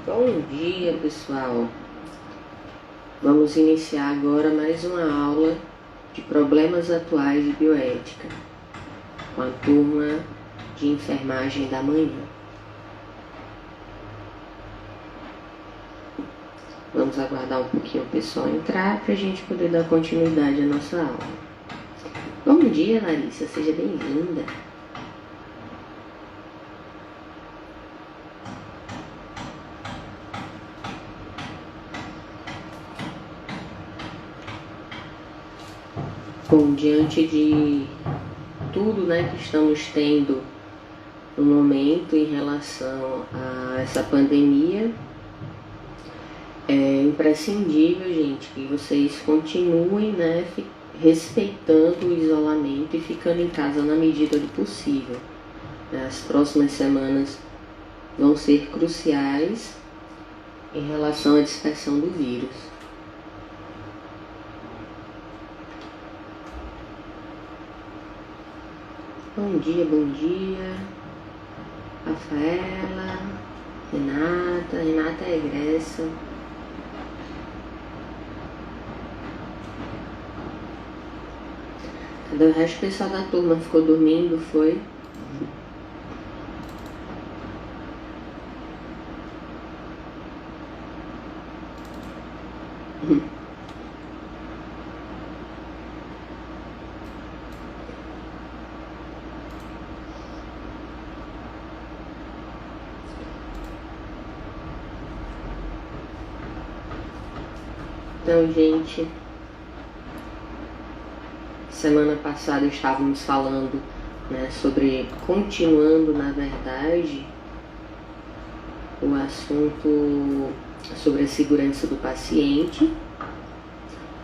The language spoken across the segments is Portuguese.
Bom dia, pessoal. Vamos iniciar agora mais uma aula de problemas atuais de bioética com a turma de enfermagem da manhã. Vamos aguardar um pouquinho o pessoal entrar para a gente poder dar continuidade à nossa aula. Bom dia, Larissa. Seja bem-vinda. Bom, diante de tudo, que estamos tendo no momento em relação a essa pandemia, é imprescindível, gente, que vocês continuem, respeitando o isolamento e ficando em casa na medida do possível. As próximas semanas vão ser cruciais em relação à dispersão do vírus. Bom dia, Rafaela, Renata é egressa. Cadê o resto do pessoal da turma? Ficou dormindo, foi? Então, gente, semana passada estávamos falando, continuando, na verdade, o assunto sobre a segurança do paciente,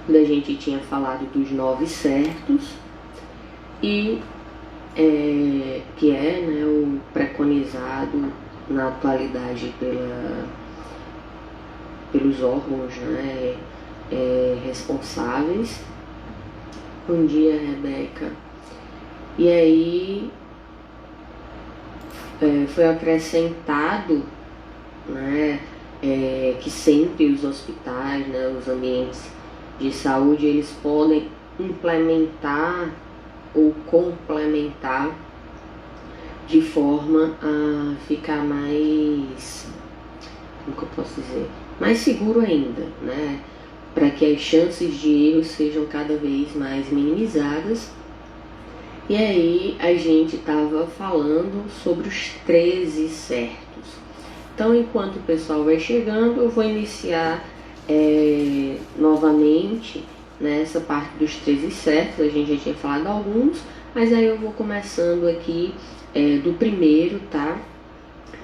quando a gente tinha falado dos 9 certos, e que é o preconizado na atualidade pelos órgãos responsáveis. Bom dia, Rebeca. E aí foi acrescentado que sempre os hospitais, os ambientes de saúde, eles podem implementar ou complementar de forma a ficar mais, como que eu posso dizer, mais seguro ainda, para que as chances de erro sejam cada vez mais minimizadas. E aí a gente estava falando sobre os 13 certos. Então, enquanto o pessoal vai chegando, eu vou iniciar novamente nessa parte dos 13 certos. A gente já tinha falado alguns, mas aí eu vou começando aqui do primeiro, tá?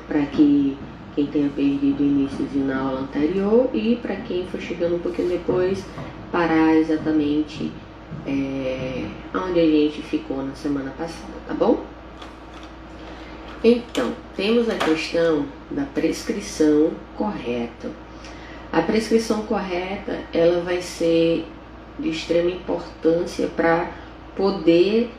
Para que quem tenha perdido o início na aula anterior, e para quem for chegando um pouquinho depois, parar exatamente onde a gente ficou na semana passada, tá bom? Então, temos a questão da prescrição correta. A prescrição correta, ela vai ser de extrema importância para poder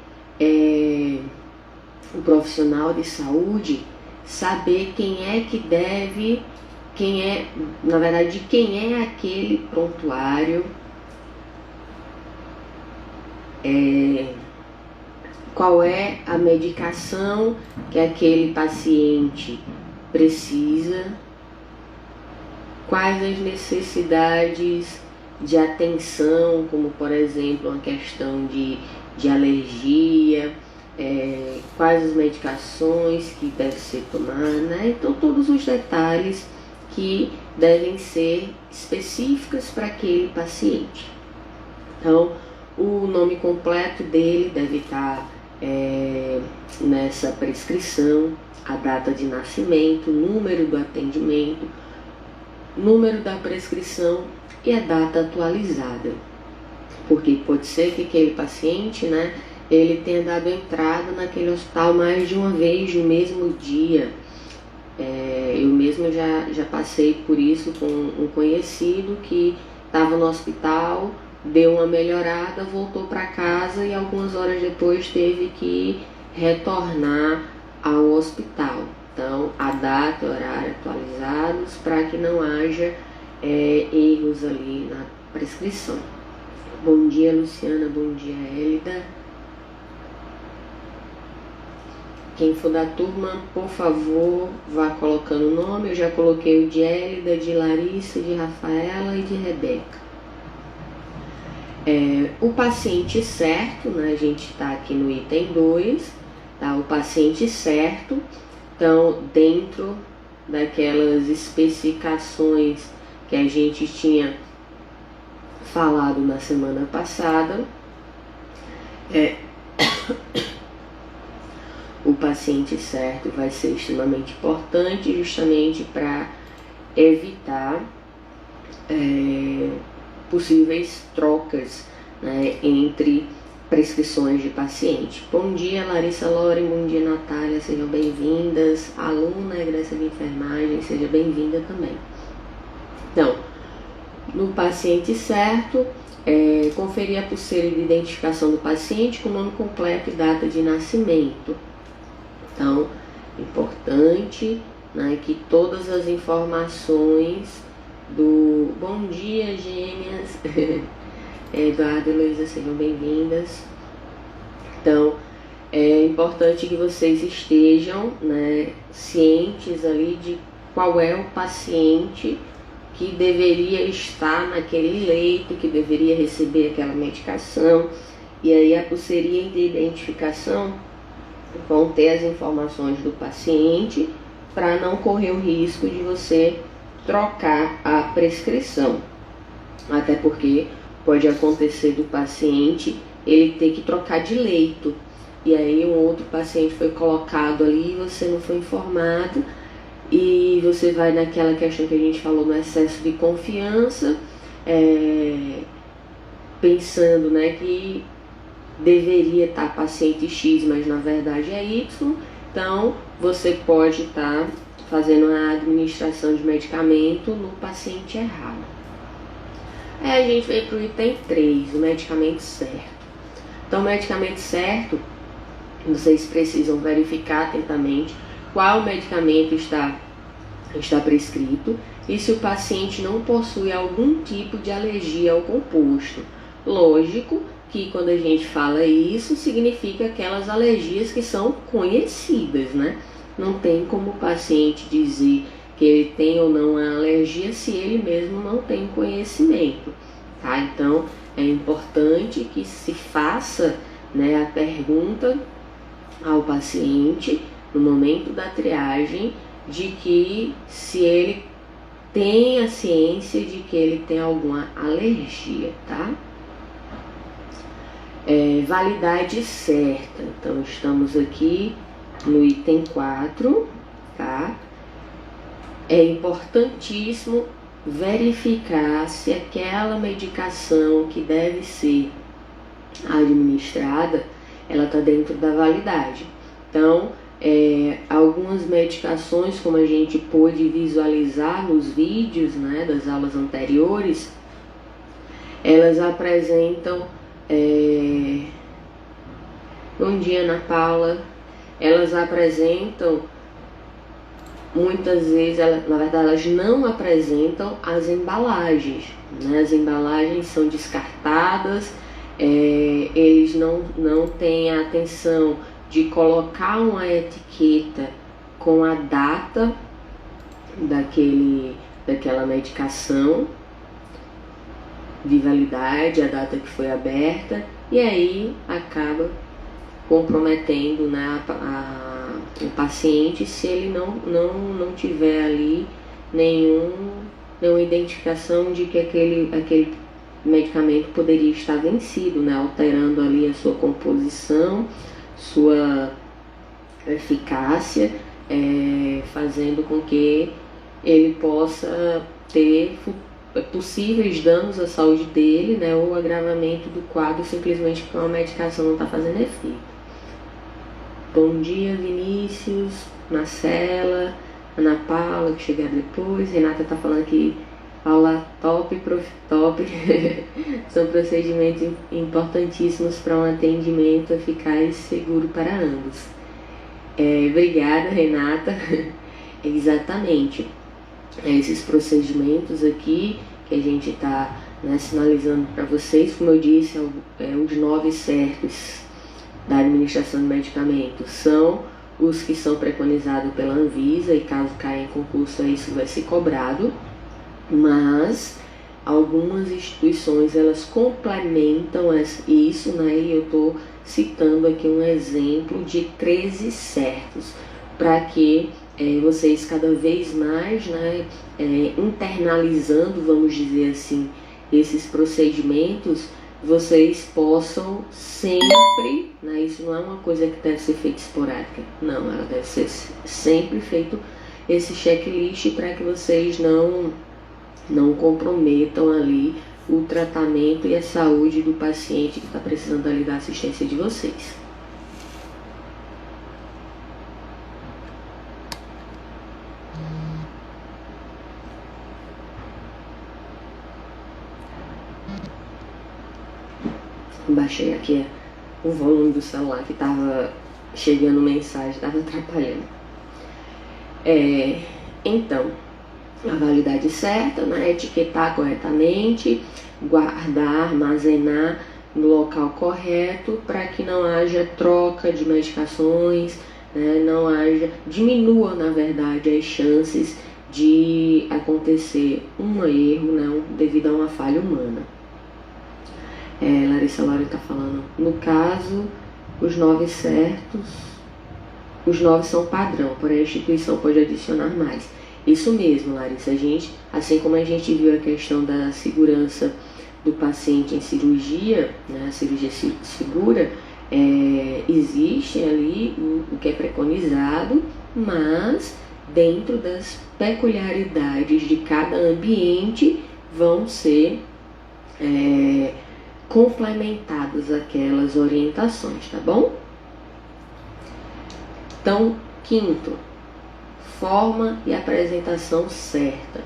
o profissional de saúde saber quem é que deve, quem é aquele prontuário, qual é a medicação que aquele paciente precisa, quais as necessidades de atenção, como por exemplo uma questão de alergia, quais as medicações que devem ser tomadas, Então todos os detalhes que devem ser específicos para aquele paciente. Então, o nome completo dele deve estar nessa prescrição, a data de nascimento, número do atendimento, número da prescrição e a data atualizada. Porque pode ser que aquele paciente, ele tenha dado entrada naquele hospital mais de uma vez no mesmo dia. Eu mesmo já passei por isso com um conhecido que estava no hospital, deu uma melhorada, voltou para casa e algumas horas depois teve que retornar ao hospital. Então, a data e horário atualizados para que não haja erros ali na prescrição. Bom dia, Luciana. Bom dia, Hélida. Quem for da turma, por favor, vá colocando o nome. Eu já coloquei o de Hélida, de Larissa, de Rafaela e de Rebeca. O paciente certo, né? A gente está aqui no item 2, tá? O paciente certo. Então, dentro daquelas especificações que a gente tinha falado na semana passada, o paciente certo vai ser extremamente importante justamente para evitar possíveis trocas, né, entre prescrições de paciente. Bom dia, Larissa Loren, bom dia, Natália, sejam bem-vindas. Aluna egressa de enfermagem, seja bem-vinda também. Então, no paciente certo, conferir a pulseira de identificação do paciente com nome completo e data de nascimento. Então, importante, né, que todas as informações do... Bom dia, gêmeas! Eduardo e Luísa, sejam bem-vindas. Então, é importante que vocês estejam, né, cientes ali de qual é o paciente que deveria estar naquele leito, que deveria receber aquela medicação. E aí a pulseirinha de identificação vão ter as informações do paciente para não correr o risco de você trocar a prescrição. Até porque pode acontecer do paciente ele ter que trocar de leito. E aí um outro paciente foi colocado ali e você não foi informado. E você vai naquela questão que a gente falou no excesso de confiança, pensando, né, que deveria estar paciente X, mas na verdade é Y. Então você pode estar fazendo a administração de medicamento no paciente errado. Aí a gente vem para o item 3, o medicamento certo. Então, o medicamento certo, vocês precisam verificar atentamente qual medicamento está prescrito e se o paciente não possui algum tipo de alergia ao composto. Lógico que quando a gente fala isso, significa aquelas alergias que são conhecidas, né? Não tem como o paciente dizer que ele tem ou não a alergia se ele mesmo não tem conhecimento, tá? Então, é importante que se faça, né, a pergunta ao paciente no momento da triagem de que se ele tem a ciência de que ele tem alguma alergia, tá? Validade certa. Então, estamos aqui no item 4, tá? É importantíssimo verificar se aquela medicação que deve ser administrada, ela está dentro da validade. Então, algumas medicações, como a gente pôde visualizar nos vídeos, né, das aulas anteriores, elas apresentam... Bom dia, Ana Paula. Elas apresentam, muitas vezes, na verdade, elas não apresentam as embalagens, né? As embalagens são descartadas, eles não têm a atenção de colocar uma etiqueta com a data daquela medicação de validade, a data que foi aberta, e aí acaba comprometendo, né, o paciente se ele não tiver ali nenhuma identificação de que aquele medicamento poderia estar vencido, né, alterando ali a sua composição, sua eficácia, fazendo com que ele possa ter possíveis danos à saúde dele, né, ou agravamento do quadro simplesmente porque uma medicação não está fazendo efeito. Bom dia, Vinícius, Marcela, Ana Paula, que chegaram depois. Renata está falando que aula top, prof top. São procedimentos importantíssimos para um atendimento eficaz e seguro para ambos. Obrigada, Renata. Exatamente. Esses procedimentos aqui que a gente está, né, sinalizando para vocês, como eu disse, os 9 certos da administração de medicamentos são os que são preconizados pela Anvisa, e caso caia em concurso isso vai ser cobrado, mas algumas instituições elas complementam isso, né, e eu estou citando aqui um exemplo de 13 certos, para que vocês cada vez mais, né, internalizando, vamos dizer assim, esses procedimentos, vocês possam sempre, né, isso não é uma coisa que deve ser feita esporádica, não, ela deve ser sempre feito esse checklist para que vocês não comprometam ali o tratamento e a saúde do paciente que está precisando ali da assistência de vocês. Baixei aqui o volume do celular que estava chegando mensagem, estava atrapalhando. Então, a validade certa, né, etiquetar corretamente, guardar, armazenar no local correto para que não haja troca de medicações, né, diminua, na verdade, as chances de acontecer um erro, né, devido a uma falha humana. Larissa Laura está falando, no caso, os 9 certos, os 9 são padrão, porém a instituição pode adicionar mais. Isso mesmo, Larissa, assim como a gente viu a questão da segurança do paciente em cirurgia, né, a cirurgia segura, existe ali o que é preconizado, mas dentro das peculiaridades de cada ambiente vão ser complementadas aquelas orientações, tá bom? Então, quinto, forma e apresentação certa.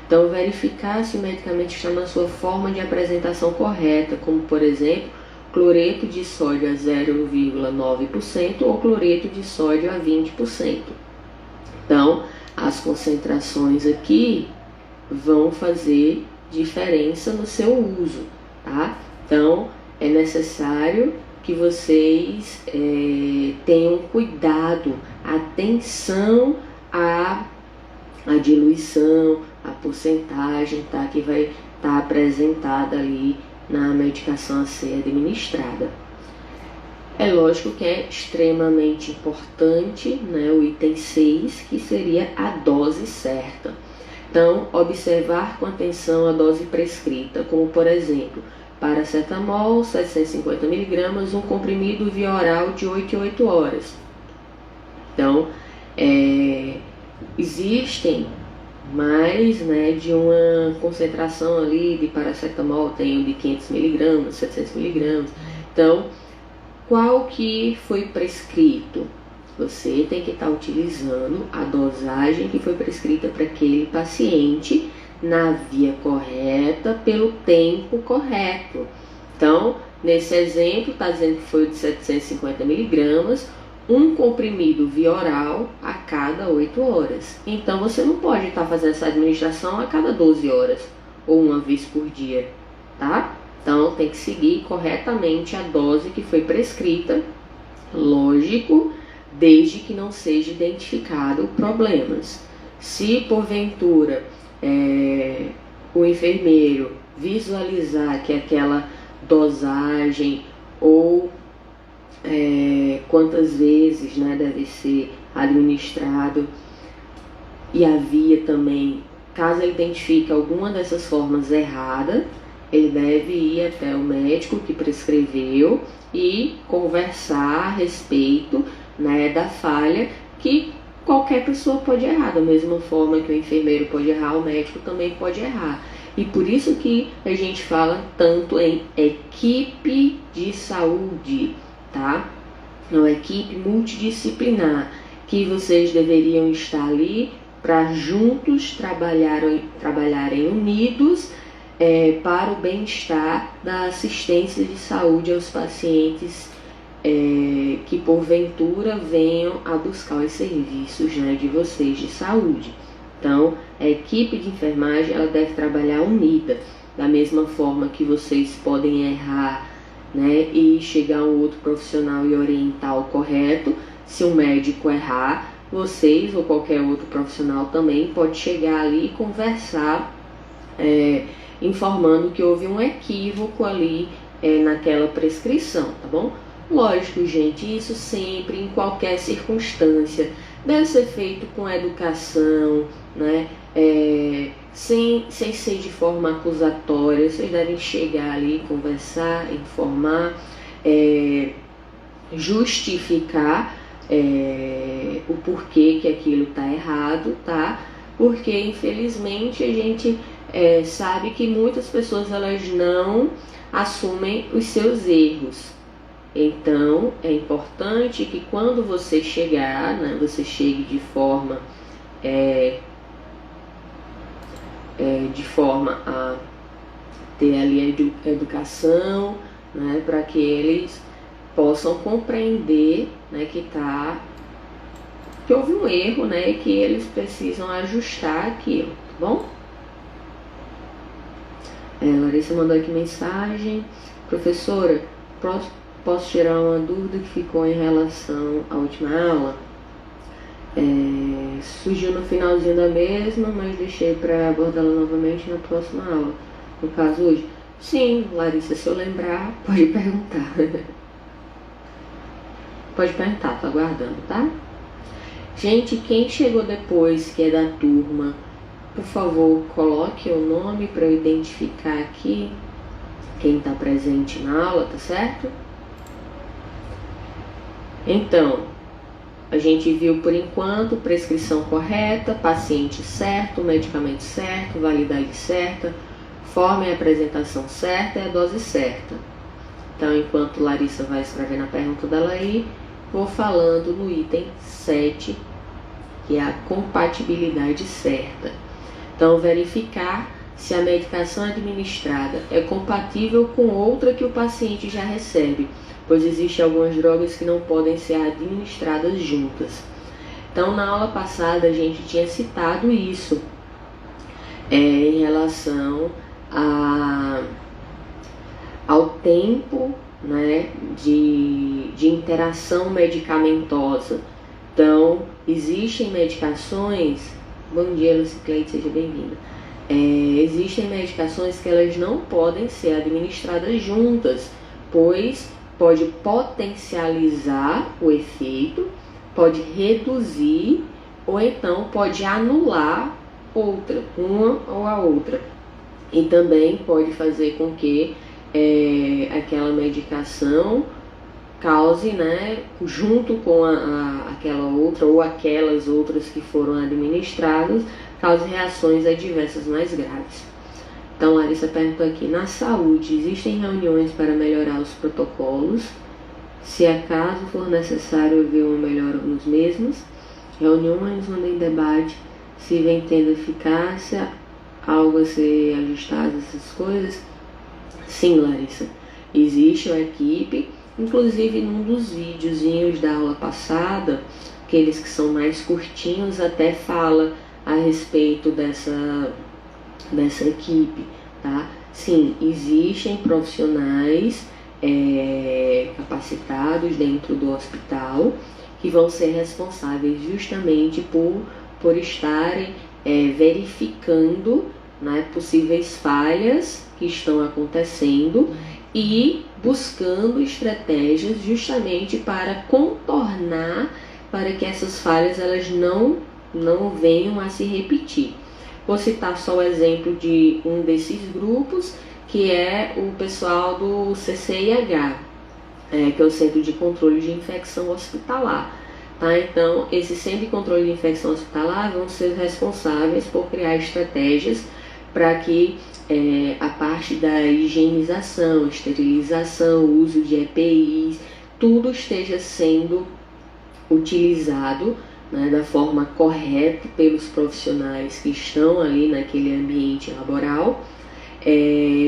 Então, verificar se o medicamento está na sua forma de apresentação correta, como, por exemplo, cloreto de sódio a 0,9% ou cloreto de sódio a 20%. Então, as concentrações aqui vão fazer diferença no seu uso, tá? Então, é necessário que vocês tenham cuidado, atenção à diluição, à porcentagem, tá, que vai estar apresentada ali na medicação a ser administrada. É lógico que é extremamente importante, né, o item 6, que seria a dose certa. Então, observar com atenção a dose prescrita, como por exemplo, paracetamol, 750 mg, um comprimido via oral de 8 em 8 horas. Então, existem mais, né, de uma concentração ali de paracetamol, tem o de 500 mg, 700 mg. Então, qual que foi prescrito? Você tem que estar utilizando a dosagem que foi prescrita para aquele paciente na via correta, pelo tempo correto. Então, nesse exemplo, está dizendo que foi de 750 mg, um comprimido via oral a cada 8 horas. Então, você não pode estar fazendo essa administração a cada 12 horas ou uma vez por dia, tá? Então, tem que seguir corretamente a dose que foi prescrita, lógico, desde que não seja identificado problemas. Se, porventura, o enfermeiro visualizar que aquela dosagem ou quantas vezes, né, deve ser administrado, e havia também, caso ele identifique alguma dessas formas errada, ele deve ir até o médico que prescreveu e conversar a respeito, né, da falha, que qualquer pessoa pode errar, da mesma forma que o enfermeiro pode errar, o médico também pode errar. E por isso que a gente fala tanto em equipe de saúde, tá? Uma equipe multidisciplinar, que vocês deveriam estar ali para juntos trabalharem unidos para o bem-estar da assistência de saúde aos pacientes que porventura venham a buscar os serviços, né, de vocês de saúde. Então, a equipe de enfermagem ela deve trabalhar unida, da mesma forma que vocês podem errar, né, e chegar a um outro profissional e orientar o correto. Se um médico errar, vocês ou qualquer outro profissional também pode chegar ali e conversar, informando que houve um equívoco ali naquela prescrição, tá bom? Lógico, gente, isso sempre, em qualquer circunstância, deve ser feito com educação, né? Sem ser de forma acusatória. Vocês devem chegar ali, conversar, informar, justificar o porquê que aquilo está errado, tá? Porque, infelizmente, a gente sabe que muitas pessoas elas não assumem os seus erros. Então, é importante que quando você chegar, né, você chegue de forma a ter ali a educação, né, para que eles possam compreender, né, que houve um erro, né, e que eles precisam ajustar aquilo, tá bom? Larissa mandou aqui mensagem: professora, posso tirar uma dúvida que ficou em relação à última aula? Surgiu no finalzinho da mesma, mas deixei para abordá-la novamente na próxima aula. No caso hoje? Sim, Larissa, se eu lembrar, pode perguntar. Pode perguntar, tô aguardando, tá? Gente, quem chegou depois, que é da turma, por favor, coloque o nome para eu identificar aqui quem está presente na aula, tá certo? Então, a gente viu por enquanto prescrição correta, paciente certo, medicamento certo, validade certa, forma e apresentação certa e a dose certa. Então, enquanto Larissa vai escrevendo a pergunta dela aí, vou falando no item 7, que é a compatibilidade certa. Então, verificar se a medicação administrada é compatível com outra que o paciente já recebe, pois existem algumas drogas que não podem ser administradas juntas. Então, na aula passada, a gente tinha citado isso em relação ao tempo, né, de interação medicamentosa. Então, existem medicações... Bom dia, Lucicleide, seja bem-vinda. Existem medicações que elas não podem ser administradas juntas, pois pode potencializar o efeito, pode reduzir ou então pode anular uma ou a outra. E também pode fazer com que aquela medicação cause, né, junto com aquela outra ou aquelas outras que foram administradas, cause reações adversas mais graves. Então, Larissa perguntou aqui: na saúde, existem reuniões para melhorar os protocolos? Se acaso for necessário haver uma melhora nos mesmos, reuniões onde em debate se vem tendo eficácia, algo a ser ajustado, essas coisas? Sim, Larissa, existe uma equipe. Inclusive, num dos videozinhos da aula passada, aqueles que são mais curtinhos, até fala a respeito dessa equipe, tá? Sim, existem profissionais capacitados dentro do hospital que vão ser responsáveis justamente por estarem verificando, né, possíveis falhas que estão acontecendo e buscando estratégias justamente para contornar, para que essas falhas elas não venham a se repetir. Vou citar só o exemplo de um desses grupos, que é o pessoal do CCIH, que é o Centro de Controle de Infecção Hospitalar. Tá? Então, esse Centro de Controle de Infecção Hospitalar vão ser responsáveis por criar estratégias para que a parte da higienização, esterilização, uso de EPIs, tudo esteja sendo utilizado, né, da forma correta pelos profissionais que estão ali naquele ambiente laboral,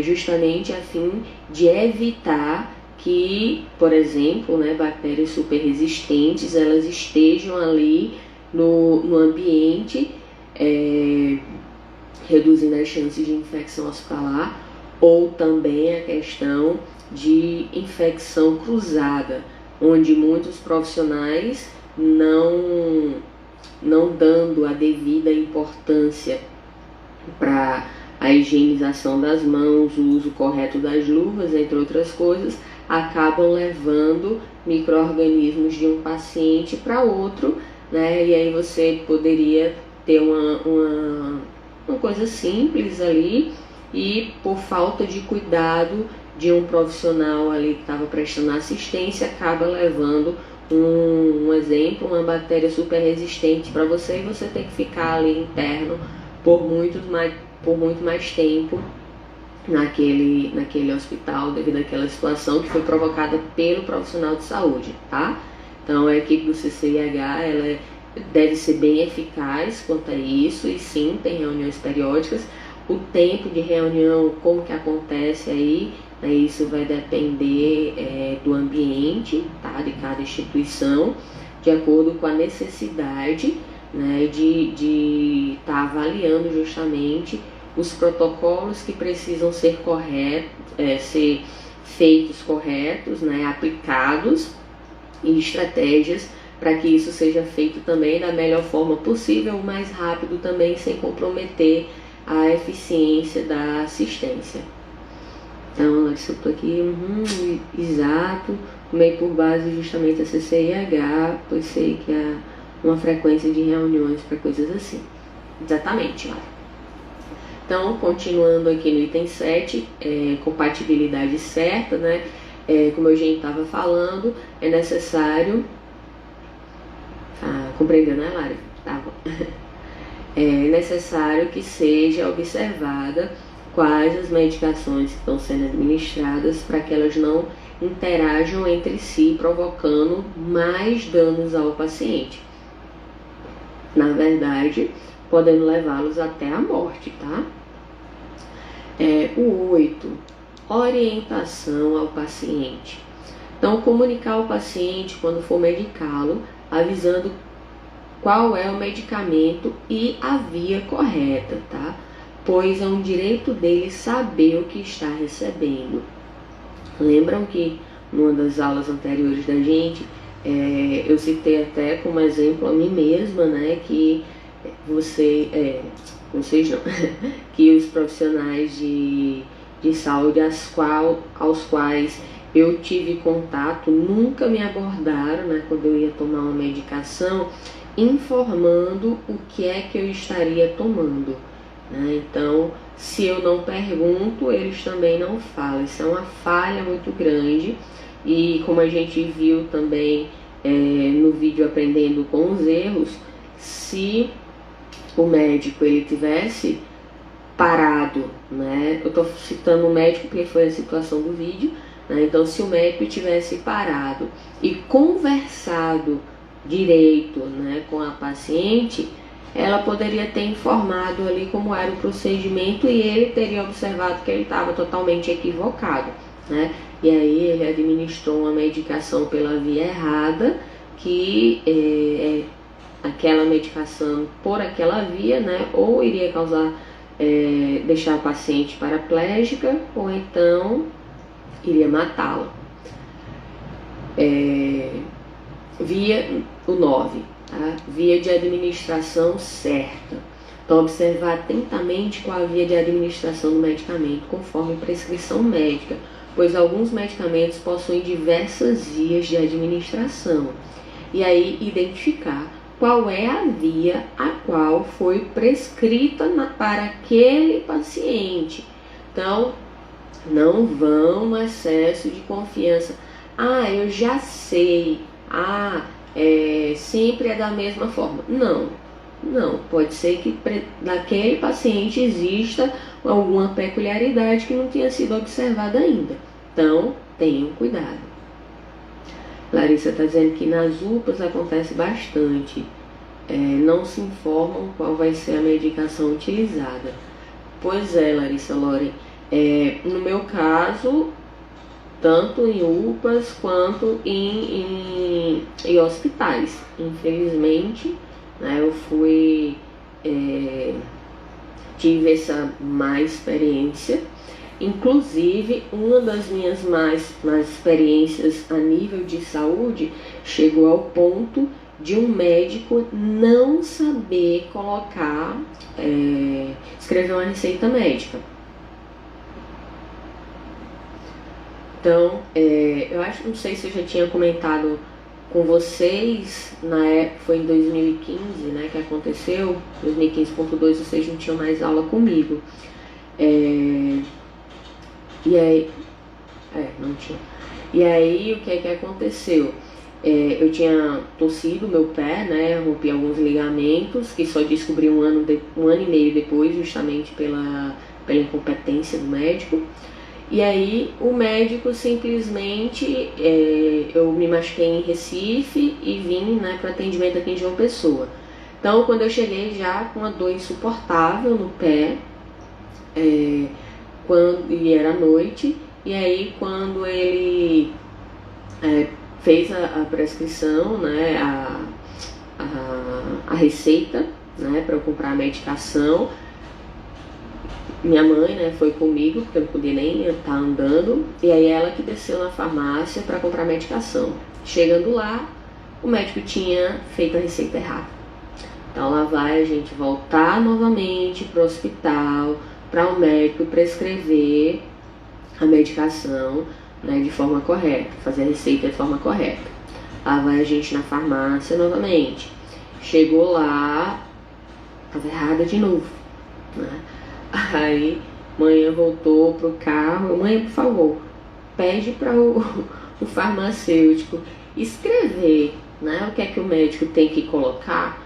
justamente a fim de evitar que, por exemplo, né, bactérias super resistentes, elas estejam ali no ambiente, reduzindo as chances de infecção hospitalar, ou também a questão de infecção cruzada, onde muitos profissionais não dando a devida importância para a higienização das mãos, o uso correto das luvas, entre outras coisas, acabam levando micro-organismos de um paciente para outro, né? E aí você poderia ter uma coisa simples ali, e por falta de cuidado de um profissional ali que estava prestando assistência, acaba levando um exemplo, uma bactéria super resistente para você, e você tem que ficar ali interno por muito mais tempo naquele hospital, devido àquela situação que foi provocada pelo profissional de saúde, tá? Então a equipe do CCIH, ela deve ser bem eficaz quanto a isso, e sim, tem reuniões periódicas. O tempo de reunião, como que acontece aí, né, isso vai depender do ambiente, tá, de cada instituição, de acordo com a necessidade, né, de estar avaliando justamente os protocolos que precisam ser ser feitos corretos, né, aplicados, e estratégias para que isso seja feito também da melhor forma possível, o mais rápido também, sem comprometer a eficiência da assistência. Então, eu estou aqui, exato, meio por base justamente a CCIH, pois sei que há uma frequência de reuniões para coisas assim. Exatamente, Lara. Então, continuando aqui no item 7, compatibilidade certa, né? Como a gente estava falando, é necessário... compreendeu, né, Lara? Tá bom. É necessário que seja observada quais as medicações que estão sendo administradas, para que elas não interajam entre si, provocando mais danos ao paciente. Na verdade, podendo levá-los até a morte, tá? O 8, orientação ao paciente. Então, comunicar ao paciente quando for medicá-lo, avisando qual é o medicamento e a via correta, tá? Pois é um direito dele saber o que está recebendo. Lembram que numa das aulas anteriores da gente, eu citei até como exemplo a mim mesma, né, que vocês não, que os profissionais de saúde aos quais eu tive contato nunca me abordaram, né, quando eu ia tomar uma medicação, informando o que é que eu estaria tomando, né? Então, se eu não pergunto, eles também não falam. Isso é uma falha muito grande, e como a gente viu também no vídeo Aprendendo com os Erros, se o médico ele tivesse parado, né? Eu estou citando o médico porque foi a situação do vídeo, né? Então, se o médico tivesse parado e conversado direito, né, com a paciente, ela poderia ter informado ali como era o procedimento, e ele teria observado que ele estava totalmente equivocado, né? E aí ele administrou uma medicação pela via errada, que aquela medicação por aquela via, né, ou iria causar, deixar a paciente paraplégica, ou então iria matá-la. O 9, tá? Via de administração certa. Então, observar atentamente qual a via de administração do medicamento, conforme prescrição médica, pois alguns medicamentos possuem diversas vias de administração. E aí, identificar qual é a via a qual foi prescrita para aquele paciente. Então, não vão no excesso de confiança. Eu já sei. Sempre é da mesma forma. Não, pode ser que naquele paciente exista alguma peculiaridade que não tenha sido observada ainda. Então, tenham cuidado. Larissa está dizendo que nas UPAs acontece bastante. Não se informam qual vai ser a medicação utilizada. Pois é, Larissa Loren. No meu caso, tanto em UPAs quanto em hospitais. Infelizmente, né, eu tive essa má experiência. Inclusive, uma das minhas más experiências a nível de saúde chegou ao ponto de um médico não saber escrever uma receita médica. Então, eu não sei se eu já tinha comentado com vocês, na época, foi em 2015, né, que aconteceu, 2015.2, vocês não tinham mais aula comigo. E aí, não tinha. E aí, o que aconteceu? Eu tinha torcido meu pé, né, rompi alguns ligamentos, que só descobri um ano e meio depois, justamente pela incompetência do médico. E aí o médico simplesmente, eu me machuquei em Recife e vim, né, para atendimento aqui em João Pessoa. Então, quando eu cheguei já com uma dor insuportável no pé, e era noite, e aí quando ele fez a prescrição, né, a receita, né, para eu comprar a medicação, minha mãe, né, foi comigo, porque eu não podia nem estar andando, e aí ela que desceu na farmácia para comprar medicação. Chegando lá, o médico tinha feito a receita errada. Então lá vai a gente voltar novamente para o hospital, para o médico prescrever a medicação, né, de forma correta, fazer a receita de forma correta. Lá vai a gente na farmácia novamente. Chegou lá, estava errada de novo, né? Aí, mãe voltou pro carro. Mãe, por favor, pede para o farmacêutico escrever, né, o que é que o médico tem que colocar,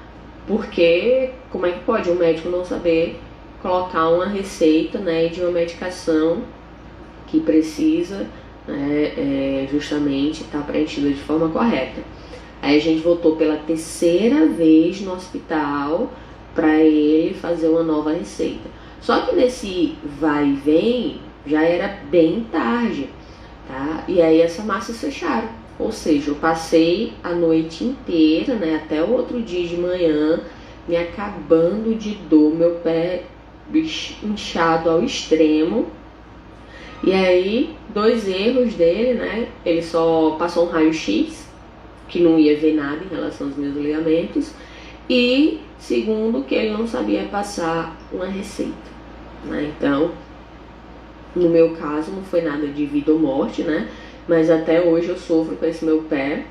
porque como é que pode um médico não saber colocar uma receita, né, de uma medicação que precisa, né, justamente estar preenchida de forma correta. Aí a gente voltou pela terceira vez no hospital para ele fazer uma nova receita. Só que nesse vai e vem já era bem tarde, tá? E aí as farmácias fecharam. Ou seja, eu passei a noite inteira, né, até o outro dia de manhã, me acabando de dor, meu pé inchado ao extremo. E aí, 2 erros dele, né? Ele só passou um raio-x, que não ia ver nada em relação aos meus ligamentos. E segundo, que ele não sabia passar uma receita, né? Então, no meu caso, não foi nada de vida ou morte, né? Mas até hoje eu sofro com esse meu pé,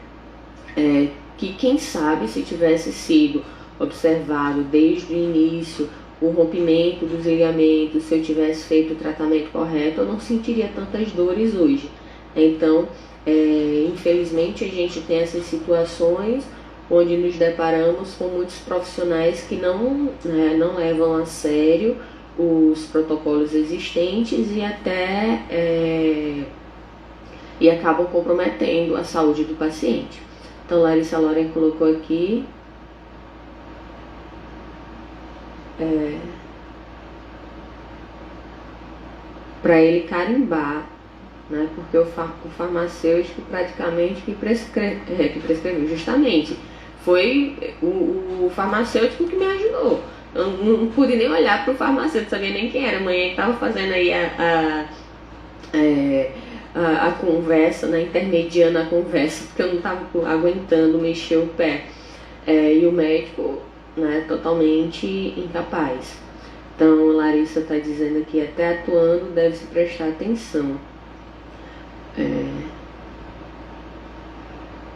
que quem sabe se tivesse sido observado desde o início o rompimento dos ligamentos, se eu tivesse feito o tratamento correto, eu não sentiria tantas dores hoje. Então, infelizmente, a gente tem essas situações onde nos deparamos com muitos profissionais que não levam a sério os protocolos existentes e acabam comprometendo a saúde do paciente. Então, Larissa Loren colocou aqui para ele carimbar, né, porque o farmacêutico praticamente que prescreveu, justamente foi o farmacêutico que me ajudou. Eu não pude nem olhar para o farmacêutico, sabia nem quem era. A mãe estava fazendo aí a conversa, né, intermediando a conversa, porque eu não estava aguentando mexer o pé. E o médico, né, totalmente incapaz. Então, Larissa está dizendo aqui, até atuando deve-se prestar atenção.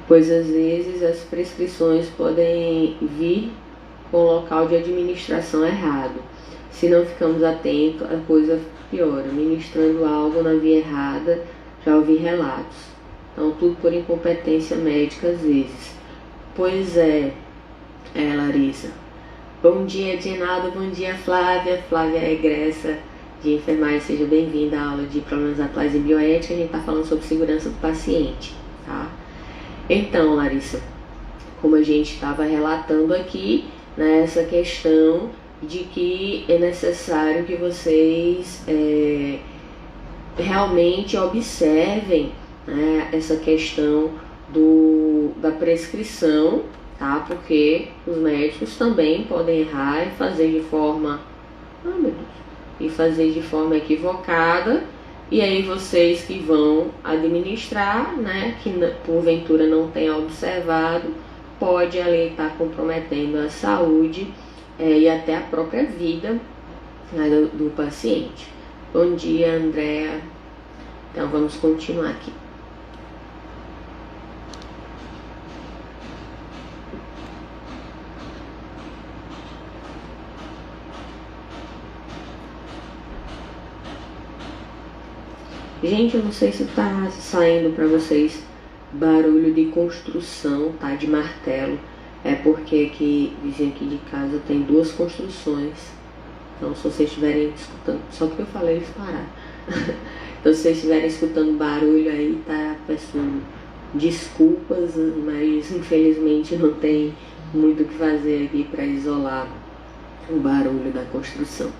Pois às vezes as prescrições podem vir com o local de administração errado. Se não ficamos atentos, a coisa piora. Ministrando algo na via errada, já ouvi relatos. Então, tudo por incompetência médica às vezes. Pois Larissa. Bom dia, Dinaldo. Bom dia, Flávia. Flávia é egressa de enfermagem. Seja bem-vinda à aula de problemas atuais em bioética. A gente está falando sobre segurança do paciente, tá? Então, Larissa, como a gente estava relatando aqui, né, essa questão de que é necessário que vocês realmente observem, né, essa questão da prescrição, tá? Porque os médicos também podem errar e fazer de forma, equivocada, e aí vocês que vão administrar, né, que porventura não tenha observado, pode ali estar comprometendo a saúde e até a própria vida, né, do paciente. Bom dia, Andréa. Então vamos continuar aqui. Gente, eu não sei se tá saindo para vocês barulho de construção, tá? De martelo. É porque aqui, vizinho aqui de casa tem 2 construções. Então, se vocês estiverem escutando, só porque eu falei eles pararam. Então, se vocês estiverem escutando barulho aí, tá? Peço desculpas, mas infelizmente não tem muito o que fazer aqui para isolar o barulho da construção.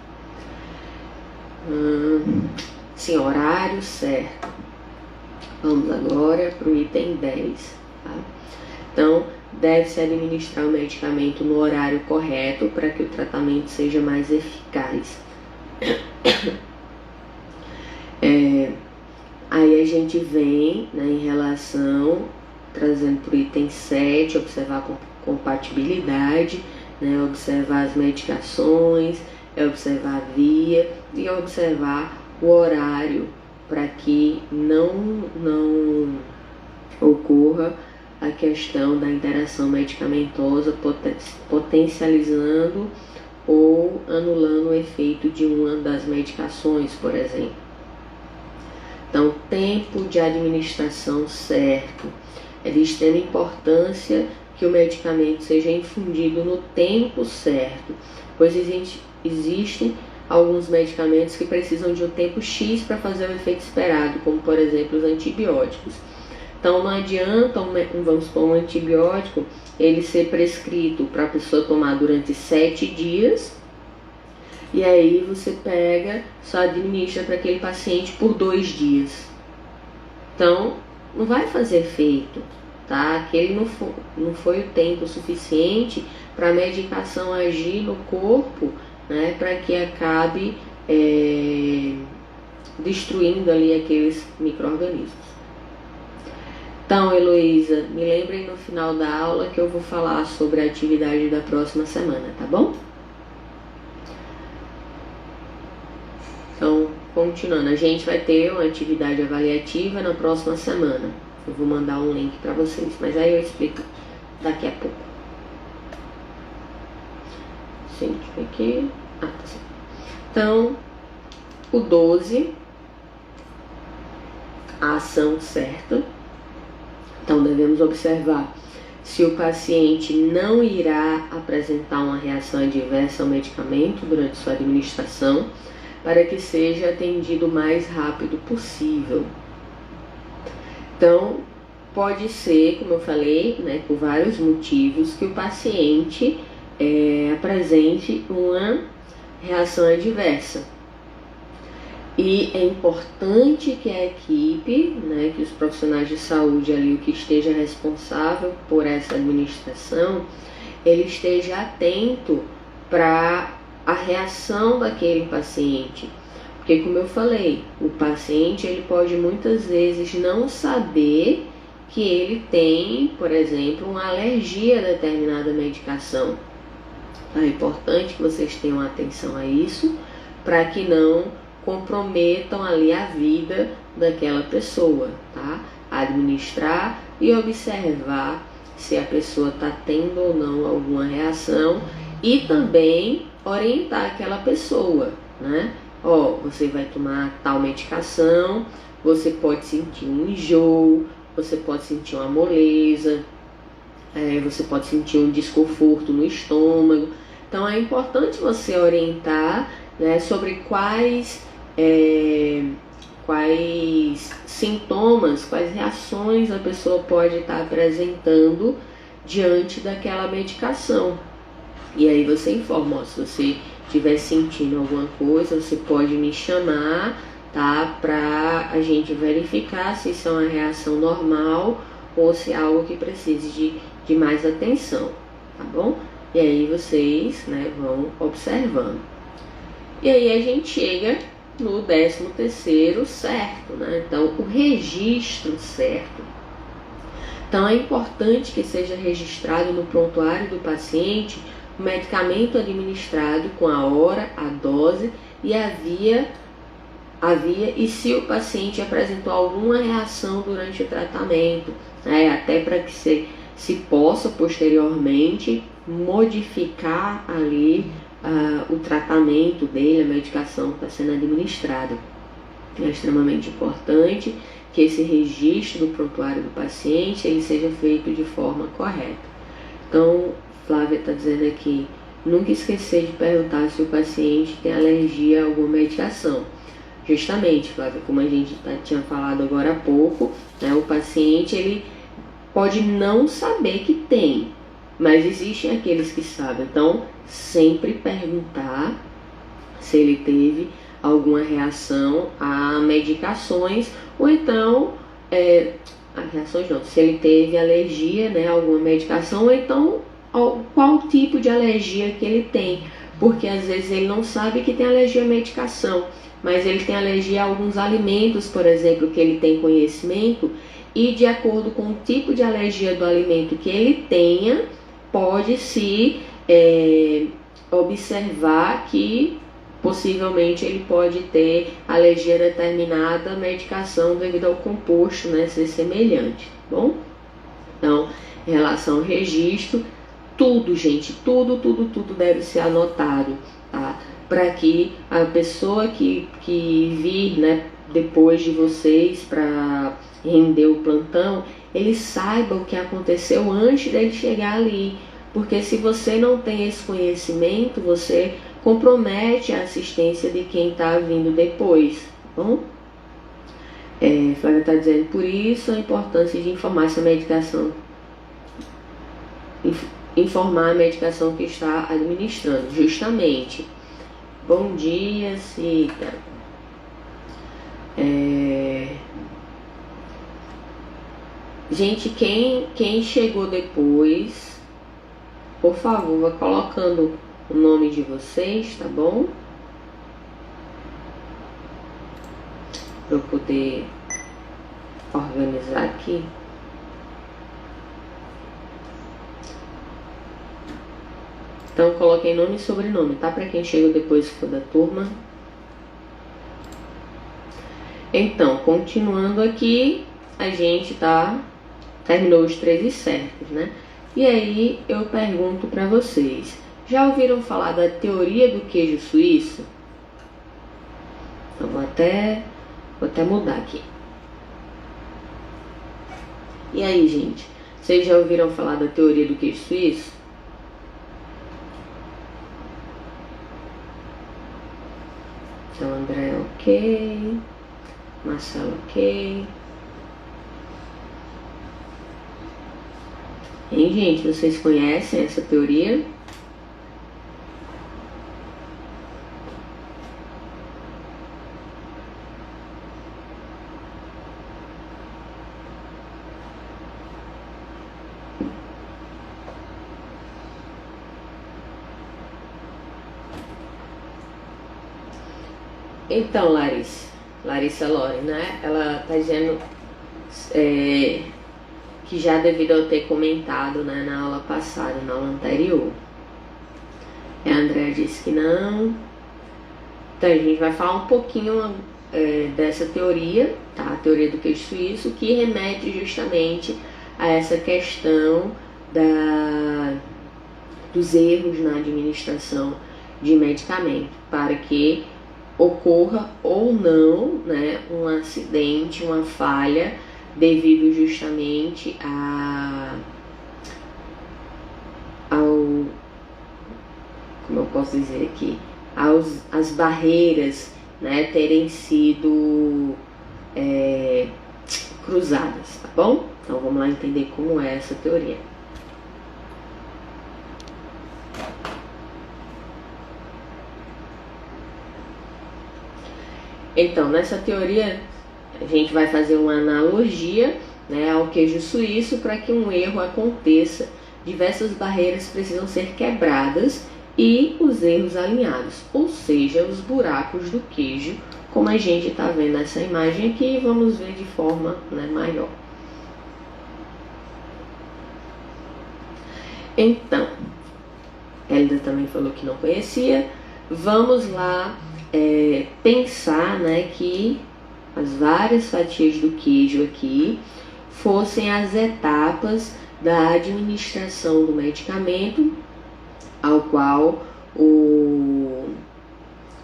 Sim, horário certo. Vamos agora para o item 10. Tá? Então, deve-se administrar o medicamento no horário correto para que o tratamento seja mais eficaz. Aí a gente vem, né, em relação, trazendo para o item 7, observar a compatibilidade, né, observar as medicações, observar a via e observar o horário para que não ocorra a questão da interação medicamentosa potencializando ou anulando o efeito de uma das medicações, por exemplo. Então, tempo de administração certo. É de extrema importância que o medicamento seja infundido no tempo certo, pois existem alguns medicamentos que precisam de um tempo X para fazer o efeito esperado, como por exemplo os antibióticos. Então não adianta, vamos supor, um antibiótico, ele ser prescrito para a pessoa tomar durante 7 dias, e aí você pega, só administra para aquele paciente por 2 dias. Então não vai fazer efeito, tá? Aquele não foi o tempo suficiente para a medicação agir no corpo, né, para que acabe destruindo ali aqueles micro-organismos. Então, Heloísa, me lembrem no final da aula que eu vou falar sobre a atividade da próxima semana, tá bom? Então, continuando, a gente vai ter uma atividade avaliativa na próxima semana. Eu vou mandar um link para vocês, mas aí eu explico daqui a pouco. Sim, aqui. Tá certo. Então, o 12, a ação certa. Então, devemos observar se o paciente não irá apresentar uma reação adversa ao medicamento durante sua administração, para que seja atendido o mais rápido possível. Então, pode ser, como eu falei, né, por vários motivos, que o paciente apresente uma reação adversa. E é importante que a equipe, né, que os profissionais de saúde ali, o que esteja responsável por essa administração, ele esteja atento para a reação daquele paciente. Porque, como eu falei, o paciente ele pode muitas vezes não saber que ele tem, por exemplo, uma alergia a determinada medicação. Então, é importante que vocês tenham atenção a isso, para que não comprometam ali a vida daquela pessoa, tá? Administrar e observar se a pessoa está tendo ou não alguma reação e também orientar aquela pessoa, né? Ó, você vai tomar tal medicação, você pode sentir um enjoo, você pode sentir uma moleza, você pode sentir um desconforto no estômago. Então é importante você orientar, né, sobre quais sintomas, quais reações a pessoa pode estar apresentando diante daquela medicação. E aí você informa, ó, se você estiver sentindo alguma coisa, você pode me chamar, tá? Para a gente verificar se isso é uma reação normal ou se é algo que precise de mais atenção, tá bom? E aí vocês, né, vão observando. E aí a gente chega no 13º certo, né? Então, o registro certo. Então, é importante que seja registrado no prontuário do paciente o medicamento administrado com a hora, a dose e a via e se o paciente apresentou alguma reação durante o tratamento, né? Até para que se possa posteriormente modificar ali o tratamento dele, a medicação que está sendo administrada. É extremamente importante que esse registro do prontuário do paciente ele seja feito de forma correta. Então, Flávia está dizendo aqui, nunca esquecer de perguntar se o paciente tem alergia a alguma medicação. Justamente, Flávia, como a gente tinha falado agora há pouco, né, o paciente ele pode não saber que tem, mas existem aqueles que sabem. Então, sempre perguntar se ele teve alguma reação a medicações, ou então, se ele teve alergia, né, a alguma medicação, ou então qual tipo de alergia que ele tem, porque às vezes ele não sabe que tem alergia à medicação, mas ele tem alergia a alguns alimentos, por exemplo, que ele tem conhecimento, e de acordo com o tipo de alergia do alimento que ele tenha, pode-se observar que possivelmente ele pode ter alergia a determinada medicação devido ao composto, né, ser semelhante, tá bom? Então, em relação ao registro, tudo, gente, tudo deve ser anotado, tá? Para que a pessoa que vir, né, depois de vocês para render o plantão, ele saiba o que aconteceu antes dele chegar ali. Porque se você não tem esse conhecimento, você compromete a assistência de quem está vindo depois, tá bom? Flávia está dizendo, por isso a importância de informar essa medicação, informar a medicação que está administrando, justamente. Bom dia, Cita. Gente, quem chegou depois, por favor, vá colocando o nome de vocês, tá bom? Para eu poder organizar aqui. Então, coloquei nome e sobrenome, tá? Para quem chegou depois que for da turma. Então, continuando aqui, a gente terminou os 13 certos, né? E aí eu pergunto para vocês, já ouviram falar da teoria do queijo suíço? Então vou até mudar aqui. E aí, gente, vocês já ouviram falar da teoria do queijo suíço? Então, André, ok. Marcelo, ok. Hein, gente, vocês conhecem essa teoria? Então, Larissa Lore, né? Ela tá dizendo que já devido eu ter comentado, né, na aula passada, na aula anterior. A Andrea disse que não. Então a gente vai falar um pouquinho dessa teoria, tá? A teoria do queijo suíço, que remete justamente a essa questão dos erros na administração de medicamento, para que ocorra ou não, né, um acidente, uma falha, devido justamente como eu posso dizer aqui, as barreiras, né, terem sido cruzadas, tá bom? Então vamos lá entender como é essa teoria. Então, nessa teoria, a gente vai fazer uma analogia, né, ao queijo suíço. Para que um erro aconteça, diversas barreiras precisam ser quebradas e os erros alinhados, ou seja, os buracos do queijo, como a gente está vendo nessa imagem aqui, vamos ver de forma, né, maior. Então, Elida também falou que não conhecia. Vamos lá pensar, né, que as várias fatias do queijo aqui fossem as etapas da administração do medicamento, ao qual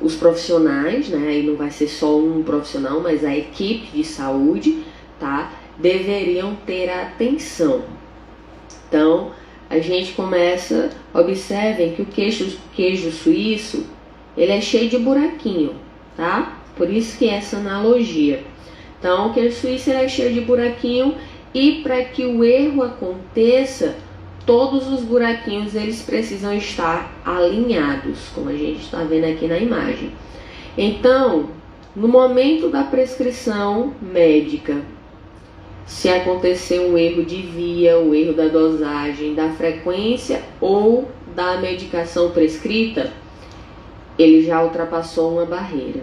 os profissionais, né, aí não vai ser só um profissional, mas a equipe de saúde, tá, deveriam ter atenção. Então, a gente começa, observem que o queijo suíço, ele é cheio de buraquinho, tá? Por isso que essa analogia. Então, o queijo suíço é cheio de buraquinho, e para que o erro aconteça, todos os buraquinhos eles precisam estar alinhados, como a gente está vendo aqui na imagem. Então, no momento da prescrição médica, se acontecer um erro de via, o erro da dosagem, da frequência ou da medicação prescrita, ele já ultrapassou uma barreira.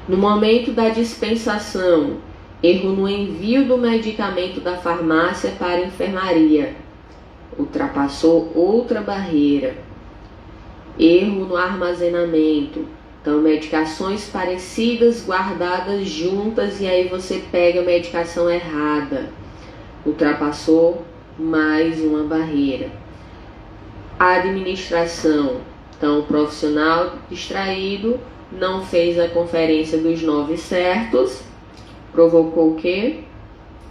No momento da dispensação, erro no envio do medicamento da farmácia para a enfermaria, ultrapassou outra barreira. Erro no armazenamento, então medicações parecidas guardadas juntas e aí você pega a medicação errada, ultrapassou mais uma barreira. A administração, então o profissional distraído não fez a conferência dos 9 certos, provocou o quê?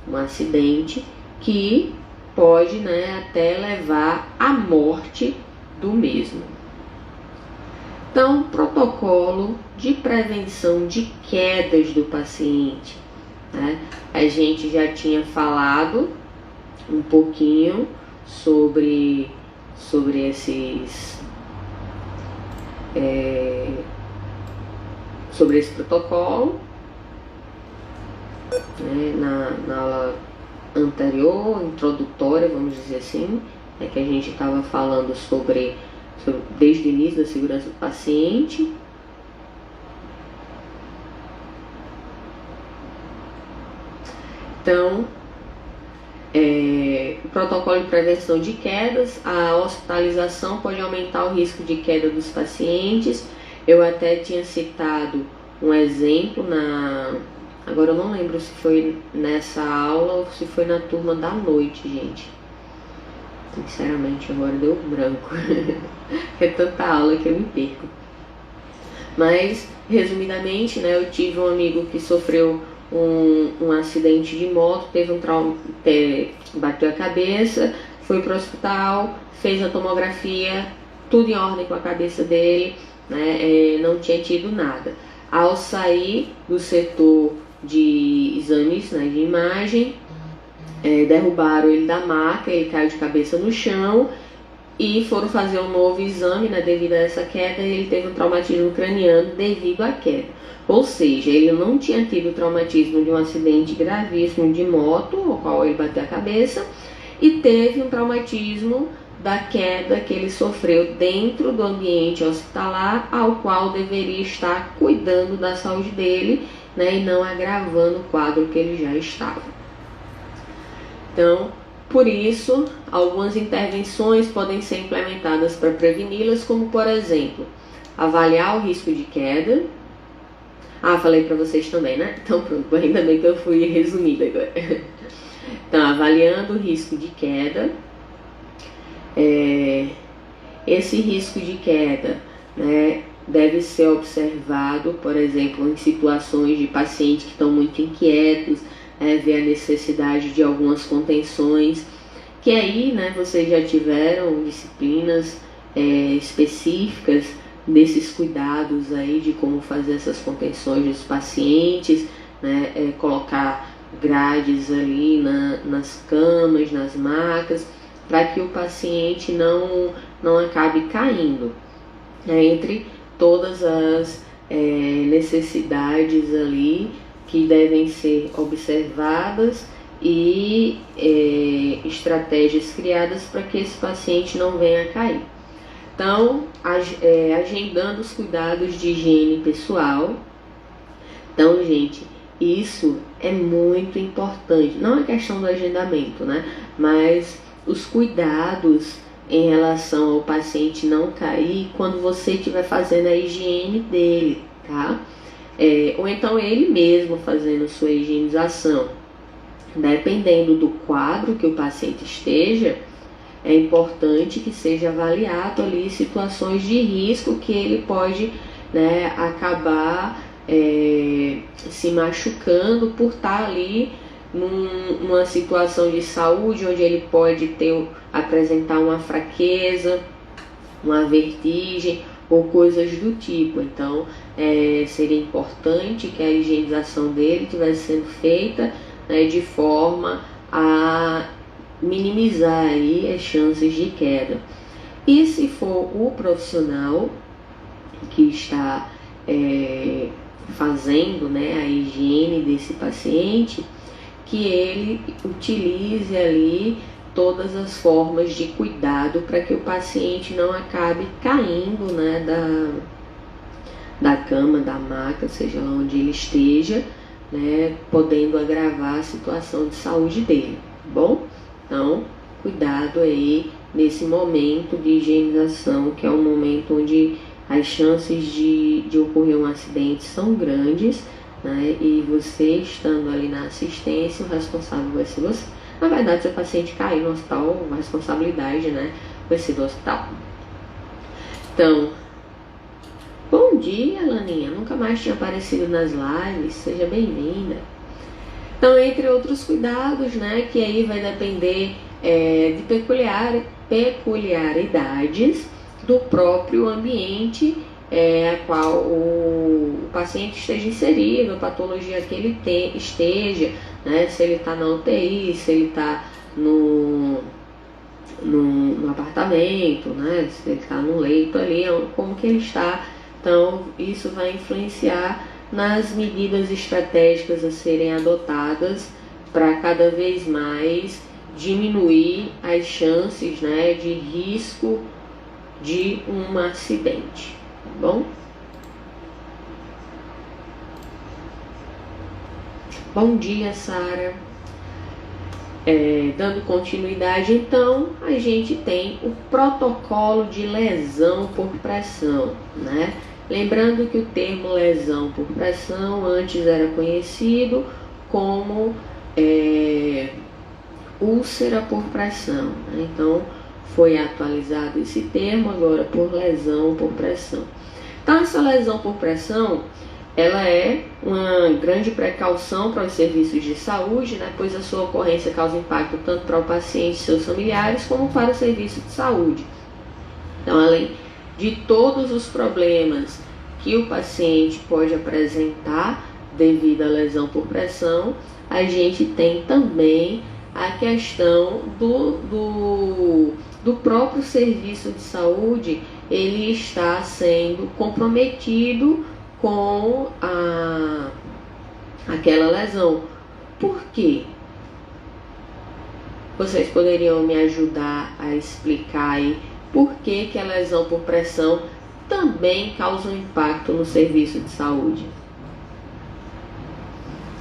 Um acidente que pode, né, até levar à morte do mesmo. Então, protocolo de prevenção de quedas do paciente, né? A gente já tinha falado um pouquinho sobre esse protocolo, né, na aula anterior, introdutória, vamos dizer assim, que a gente estava falando sobre desde o início da segurança do paciente. Então, o protocolo de prevenção de quedas, a hospitalização pode aumentar o risco de queda dos pacientes. Eu até tinha citado um exemplo agora eu não lembro se foi nessa aula ou se foi na turma da noite, gente. Sinceramente, agora deu branco. É tanta aula que eu me perco. Mas, resumidamente, né, eu tive um amigo que sofreu um acidente de moto, teve um trauma, bateu a cabeça, foi para o hospital, fez a tomografia, tudo em ordem com a cabeça dele, né, não tinha tido nada. Ao sair do setor de exames, né, de imagem, derrubaram ele da maca, ele caiu de cabeça no chão e foram fazer um novo exame, né, devido a essa queda. Ele teve um traumatismo craniano devido à queda. Ou seja, ele não tinha tido o traumatismo de um acidente gravíssimo de moto, ao qual ele bateu a cabeça, e teve um traumatismo da queda que ele sofreu dentro do ambiente hospitalar, ao qual deveria estar cuidando da saúde dele, né, e não agravando o quadro que ele já estava. Então, por isso, algumas intervenções podem ser implementadas para preveni-las, como, por exemplo, avaliar o risco de queda. Falei para vocês também, né? Então, pronto, ainda bem que eu fui resumida agora. Então, avaliando o risco de queda. Esse risco de queda, né, deve ser observado, por exemplo, em situações de pacientes que estão muito inquietos, ver a necessidade de algumas contenções, que aí, né, vocês já tiveram disciplinas específicas desses cuidados aí de como fazer essas contenções dos pacientes, né, colocar grades ali nas camas, nas macas, para que o paciente não acabe caindo, entre todas necessidades ali que devem ser observadas e estratégias criadas para que esse paciente não venha a cair. Então, agendando os cuidados de higiene pessoal. Então, gente, isso é muito importante. Não é questão do agendamento, né? Mas os cuidados em relação ao paciente não cair quando você estiver fazendo a higiene dele, tá? Ou então ele mesmo fazendo sua higienização. Dependendo do quadro que o paciente esteja, é importante que seja avaliado ali situações de risco que ele pode, né, acabar se machucando por estar ali numa situação de saúde onde ele pode apresentar uma fraqueza, uma vertigem ou coisas do tipo. Então, seria importante que a higienização dele estivesse sendo feita, né, de forma a minimizar aí as chances de queda. E se for o profissional que está fazendo, né, a higiene desse paciente, que ele utilize ali todas as formas de cuidado para que o paciente não acabe caindo, né, da cama, da maca, seja lá onde ele esteja, né, podendo agravar a situação de saúde dele, tá bom? Então, cuidado aí nesse momento de higienização, que é um momento onde as chances de ocorrer um acidente são grandes, né? E você estando ali na assistência, o responsável vai ser você. Na verdade, se o paciente cair no hospital, a responsabilidade, né, vai ser do hospital. Então, bom dia, Laninha. Nunca mais tinha aparecido nas lives. Seja bem-vinda. Então, entre outros cuidados, né, que aí vai depender de peculiaridades do próprio ambiente a qual o paciente esteja inserido, a patologia que ele esteja, né, se ele está na UTI, se ele está no apartamento, né, se ele está no leito ali, como que ele está. Então, isso vai influenciar nas medidas estratégicas a serem adotadas para cada vez mais diminuir as chances, né, de risco de um acidente, tá bom? Bom dia, Sara. Dando continuidade, então, a gente tem o protocolo de lesão por pressão, né? Lembrando que o termo lesão por pressão antes era conhecido como úlcera por pressão, né? Então, foi atualizado esse termo agora por lesão por pressão. Então, essa lesão por pressão, ela é uma grande precaução para os serviços de saúde, né, pois a sua ocorrência causa impacto tanto para o paciente e seus familiares, como para o serviço de saúde. Então, além de todos os problemas que o paciente pode apresentar devido à lesão por pressão, a gente tem também a questão do próprio serviço de saúde, ele está sendo comprometido com aquela lesão. Por quê? Vocês poderiam me ajudar a explicar aí por que a lesão por pressão também causa um impacto no serviço de saúde?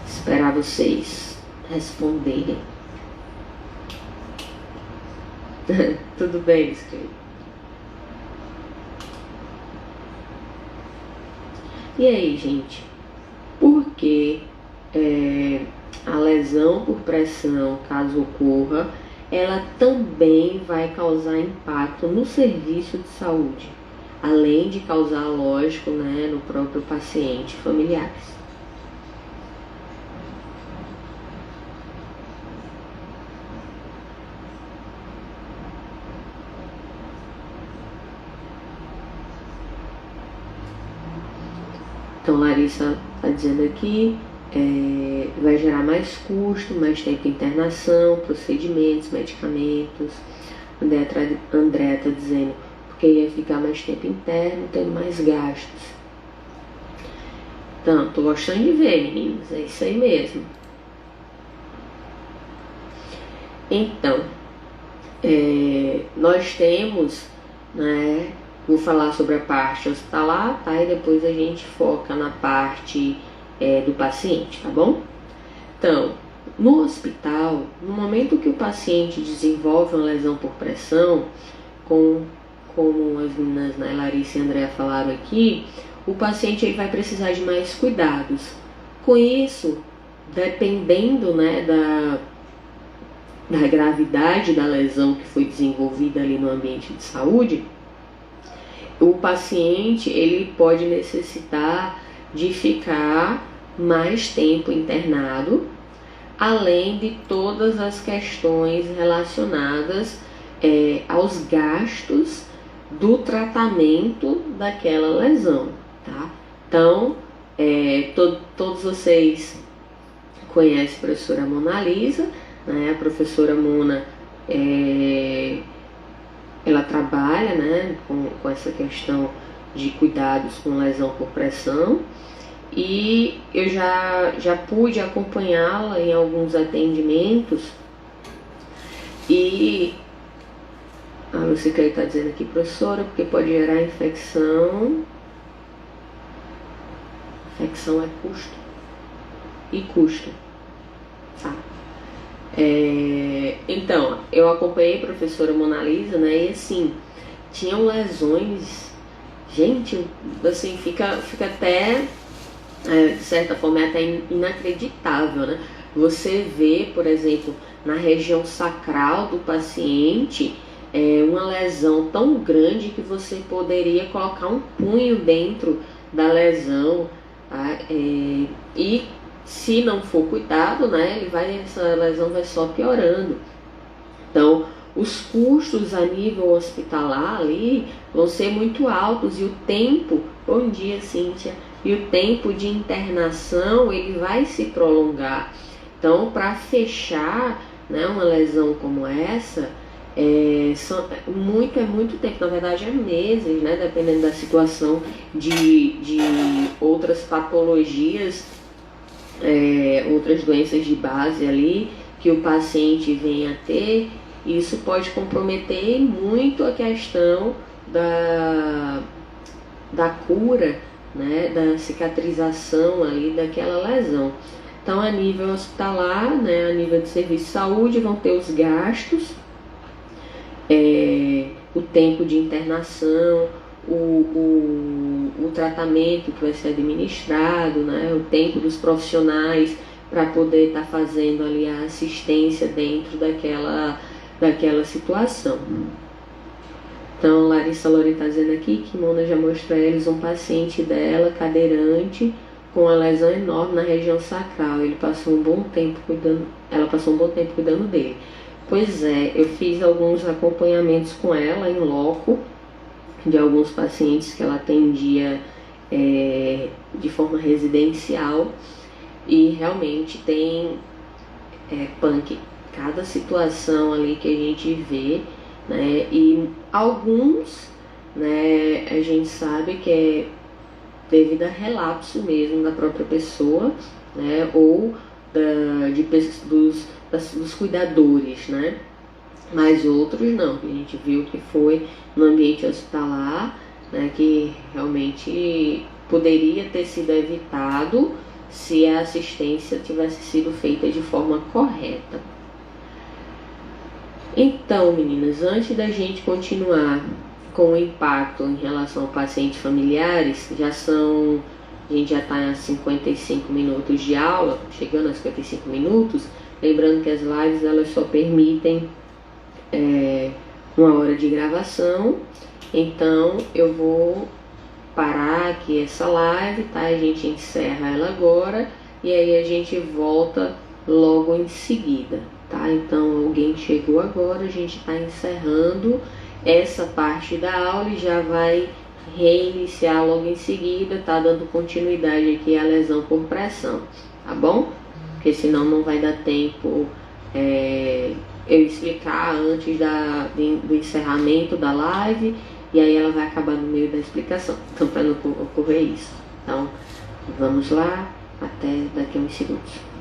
Esperar vocês responderem. Tudo bem, Sky? E aí, gente? Por que a lesão por pressão, caso ocorra, ela também vai causar impacto no serviço de saúde, além de causar, lógico, né, no próprio paciente e familiares? Então, Larissa está dizendo aqui, vai gerar mais custo, mais tempo de internação, procedimentos, medicamentos. André está dizendo, porque ia ficar mais tempo interno, tendo mais gastos. Então, tô gostando de ver, meninas, é isso aí mesmo. Então, nós temos, né, vou falar sobre a parte hospitalar, tá? E depois a gente foca na parte do paciente, tá bom? Então, no hospital, no momento que o paciente desenvolve uma lesão por pressão, como as meninas, né, Larissa e Andréa falaram aqui, o paciente aí vai precisar de mais cuidados. Com isso, dependendo, né, da gravidade da lesão que foi desenvolvida ali no ambiente de saúde, o paciente ele pode necessitar de ficar mais tempo internado, além de todas as questões relacionadas aos gastos do tratamento daquela lesão, tá? Então, todos vocês conhecem a professora Mona Lisa, né? A professora Mona, ela trabalha, né, com essa questão de cuidados com lesão por pressão, e eu já pude acompanhá-la em alguns atendimentos. E a Lucicleia está dizendo aqui, professora, porque pode gerar infecção. Infecção é custo. E custo. Tá. Então, eu acompanhei a professora Mona Lisa, né? E assim, tinham lesões. Gente, assim, fica até, de certa forma, é até inacreditável, né? Você vê, por exemplo, na região sacral do paciente, uma lesão tão grande que você poderia colocar um punho dentro da lesão, tá? E se não for cuidado, né, essa lesão vai só piorando. Então, os custos a nível hospitalar ali vão ser muito altos, e o tempo, bom dia, Cíntia, e o tempo de internação ele vai se prolongar. Então, para fechar, né, uma lesão como essa, é muito tempo, na verdade é meses, né, dependendo da situação de outras patologias, outras doenças de base ali que o paciente venha a ter. Isso pode comprometer muito a questão da cura, né, da cicatrização ali daquela lesão. Então, a nível hospitalar, né, a nível de serviço de saúde, vão ter os gastos, o tempo de internação, o tratamento que vai ser administrado, né, o tempo dos profissionais para poder estar fazendo ali a assistência dentro daquela situação. Então, Larissa Lorena está dizendo aqui que Mona já mostrou a eles um paciente dela, cadeirante, com uma lesão enorme na região sacral. Ela passou um bom tempo cuidando dele. Pois é, eu fiz alguns acompanhamentos com ela em loco, de alguns pacientes que ela atendia de forma residencial, e realmente tem punk cada situação ali que a gente vê, né? E alguns, né, a gente sabe que é devido a relapso mesmo da própria pessoa, né, ou dos cuidadores, né? Mas outros não, a gente viu que foi no ambiente hospitalar, né, que realmente poderia ter sido evitado se a assistência tivesse sido feita de forma correta. Então, meninas, antes da gente continuar com o impacto em relação ao paciente familiares, a gente já está em 55 minutos de aula, chegando a 55 minutos, lembrando que as lives elas só permitem 1 hora de gravação. Então eu vou parar aqui essa live, tá? A gente encerra ela agora e aí a gente volta logo em seguida, tá? Então alguém chegou agora, a gente está encerrando essa parte da aula e já vai reiniciar logo em seguida, tá? Dando continuidade aqui à lesão por pressão, tá bom? Porque senão não vai dar tempo eu explicar antes do encerramento da live, e aí ela vai acabar no meio da explicação. Então, para não ocorrer isso. Então, Vamos lá, até daqui a uns segundos.